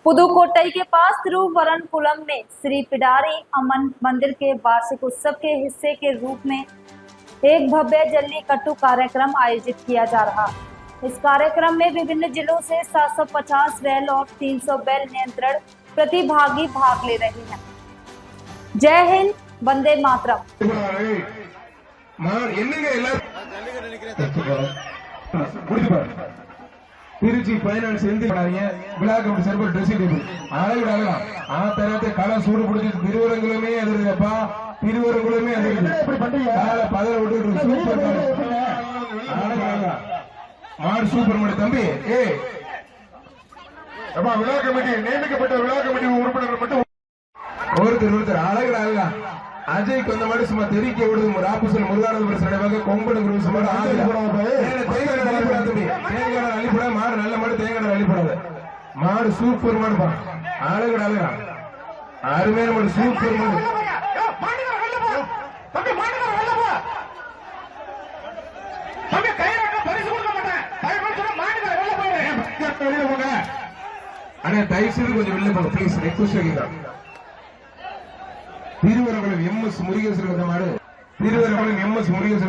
पुदुकोट्टई के पास तिरुवरनकुलम में श्री पिडारी अम्मन मंदिर के वार्षिक उत्सव के हिस्से के रूप में एक भव्य जल्लीकट्टू कार्यक्रम आयोजित किया जा रहा। इस कार्यक्रम में विभिन्न जिलों से 750 बैल और 300 बैल नियंत्रण प्रतिभागी भाग ले रहे हैं। जय हिंद, वंदे मातरम। திருச்சி பைனான்ஸ் விழா கமிட்டி சார்பில் ட்ரெஸ்ஸிங் டேபிள் அழகு ஆ தரத்தை காலம் சூடு பிடிச்சி திருவரங்குலமே எதிர்ப்பா திருவரங்குலமே கால பதற விட்டு சூப்பர் மாடு சூப்பர் மாடு தம்பி விழா கமிட்டி நியமிக்கப்பட்ட விழா கமிட்டி உறுப்பினர் மட்டும் ஒருத்தர் அழகு அஜய்க்கு வந்த மாதிரி சும்மா தெரிவிக்க விடுது ராபுசல் முருகானந்த சடைவாக கொம்பனுக்கு சுமார் அழிப்பட மாடு நல்ல மாடு தேங்காய் அழிப்படாது மாடு சூப்பர் மாடு பா அழகு அருமையான மாடு சூப்பர் மாடு ஆனா தயவுசெய்து கொஞ்சம் வெளில போங்க பிளீஸ் ரெக்வஸ்ட் வைக்கிறேன். திருவரங்குளம் எம் எஸ் முருகேசன் மாடு திருவரங்குளம் எம் எஸ் முருகேசன்